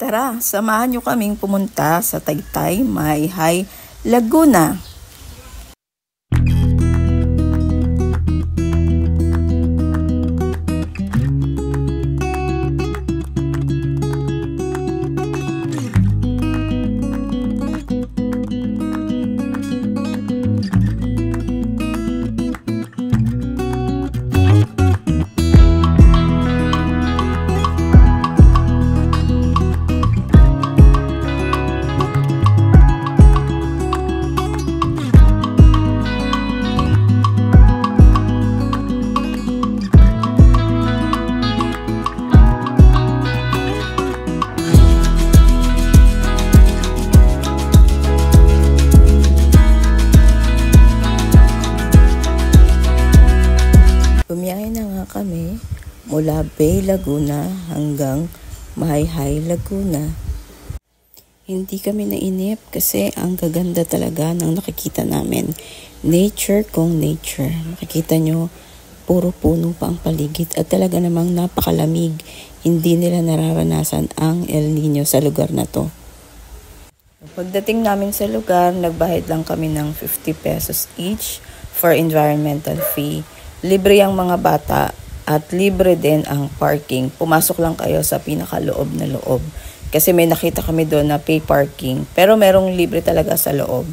Tara, samahan nyo kaming pumunta sa Taytay, Mayhay, Laguna. Bumiyahe na nga kami mula Bay Laguna hanggang Mayhay Laguna. Hindi kami nainip kasi ang gaganda talaga ng nakikita namin. Nature kung nature. Makikita nyo, puro puno pa ang paligid at talaga namang napakalamig. Hindi nila nararanasan ang El Nino sa lugar na to. Pagdating namin sa lugar, nagbayad lang kami ng 50 pesos each for environmental fee. Libre ang mga bata at libre din ang parking. Pumasok lang kayo sa pinakaloob na loob. Kasi may nakita kami doon na pay parking. Pero merong libre talaga sa loob.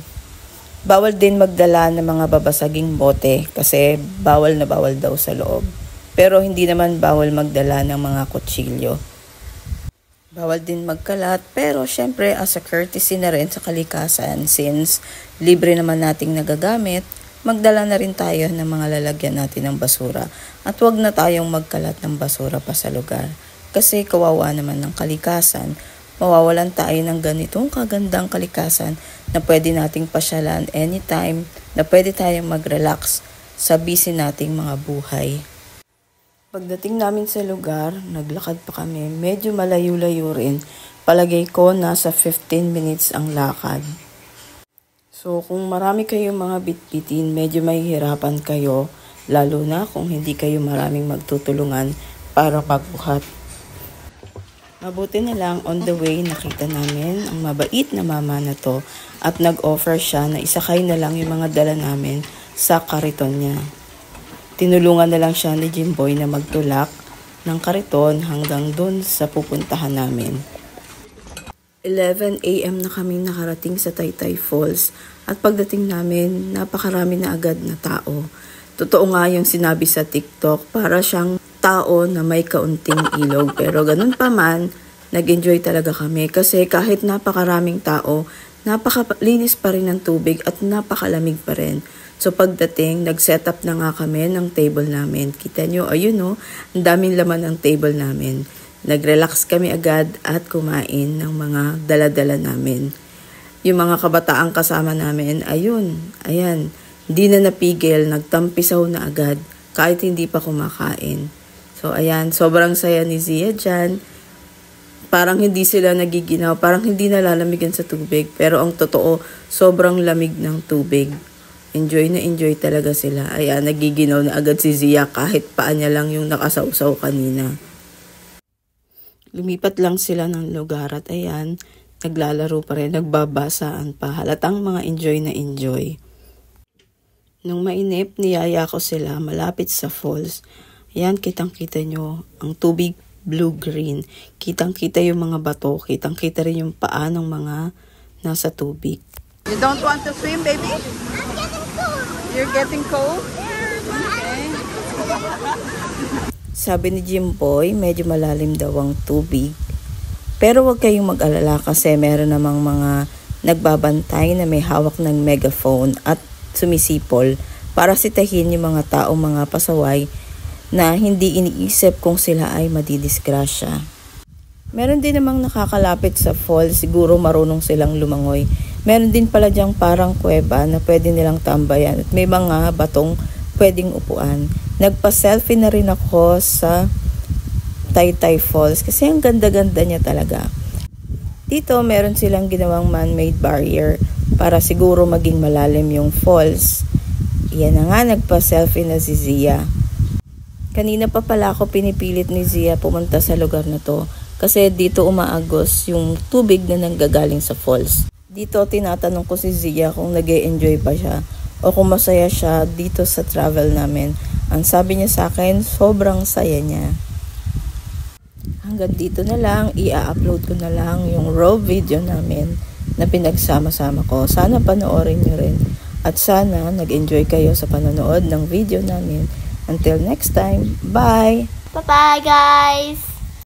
Bawal din magdala ng mga babasaging bote kasi bawal na bawal daw sa loob. Pero hindi naman bawal magdala ng mga kutsilyo. Bawal din magkalat pero syempre as a courtesy na rin sa kalikasan since libre naman nating nagagamit, magdala na rin tayo ng mga lalagyan natin ng basura at huwag na tayong magkalat ng basura pa sa lugar. Kasi kawawa naman ng kalikasan, mawawalan tayo ng ganitong kagandang kalikasan na pwede nating pasyalan anytime, na pwede tayong mag-relax sa busy nating mga buhay. Pagdating namin sa lugar, naglakad pa kami, medyo malayo-layo rin. Palagay ko nasa 15 minutes ang lakad. So kung marami kayong mga bitbitin, medyo mahihirapan kayo, lalo na kung hindi kayo maraming magtutulungan para magbuhat. Mabuti na lang on the way nakita namin ang mabait na mama na to at nag-offer siya na isakay na lang yung mga dala namin sa kariton niya. Tinulungan na lang siya ni Jimboy na magtulak ng kariton hanggang dun sa pupuntahan namin. 11 AM na kami nakarating sa Taytay Falls at pagdating namin, napakarami na agad na tao. Totoo nga yung sinabi sa TikTok, para siyang tao na may kaunting ilog. Pero ganun pa man, nag-enjoy talaga kami kasi kahit napakaraming tao, napakalinis pa rin ng tubig at napakalamig pa rin. So pagdating, nag-set up na nga kami ng table namin. Kita nyo, ayun o, ang daming laman ng table namin. Nag-relax kami agad at kumain ng mga dala-dala namin. Yung mga kabataang kasama namin, ayan, hindi na napigil, nagtampisaw na agad kahit hindi pa kumakain. So ayan, sobrang saya ni Zia dyan. Parang hindi sila nagiginaw, parang hindi nalalamigan sa tubig. Pero ang totoo, sobrang lamig ng tubig. Enjoy na enjoy talaga sila. Ayan, nagiginaw na agad si Zia kahit paan niya lang yung nakasawsaw kanina. Lumipat lang sila ng lugar at ayan, naglalaro pa rin, nagbabasaan pa. Halatang mga enjoy na enjoy. Nung mainip, niyaya ko sila malapit sa falls. Ayan, kitang-kita nyo ang tubig blue-green. Kitang-kita yung mga bato, kitang-kita rin yung paa ng mga nasa tubig. You don't want to swim, baby? I'm getting cold. You're getting cold? Okay. Sabi ni Jimboy, medyo malalim daw ang tubig. Pero huwag kayong mag-alala kasi meron namang mga nagbabantay na may hawak ng megaphone at sumisipol para sitahin yung mga taong mga pasaway na hindi iniisip kung sila ay madidisgrasya. Meron din namang nakakalapit sa falls, siguro marunong silang lumangoy. Meron din pala diyang parang kuweba na pwede nilang tambayan at may mga batong pwedeng upuan. Nagpa-selfie na rin ako sa Taytay Falls kasi ang ganda-ganda niya talaga. Dito meron silang ginawang man-made barrier para siguro maging malalim yung falls. Yan na nga, nagpa-selfie na si Zia. Kanina pa pala ako pinipilit ni Zia pumunta sa lugar na to kasi dito umaagos yung tubig na nanggagaling sa falls. Dito tinatanong ko si Zia kung nag-e-enjoy ba siya o kung masaya siya dito sa travel namin. Ang sabi niya sa akin, sobrang saya niya. Hanggang dito na lang, i-upload ko na lang yung raw video namin na pinagsama-sama ko. Sana panoorin nyo rin. At sana nag-enjoy kayo sa panonood ng video namin. Until next time, bye! Bye-bye, guys!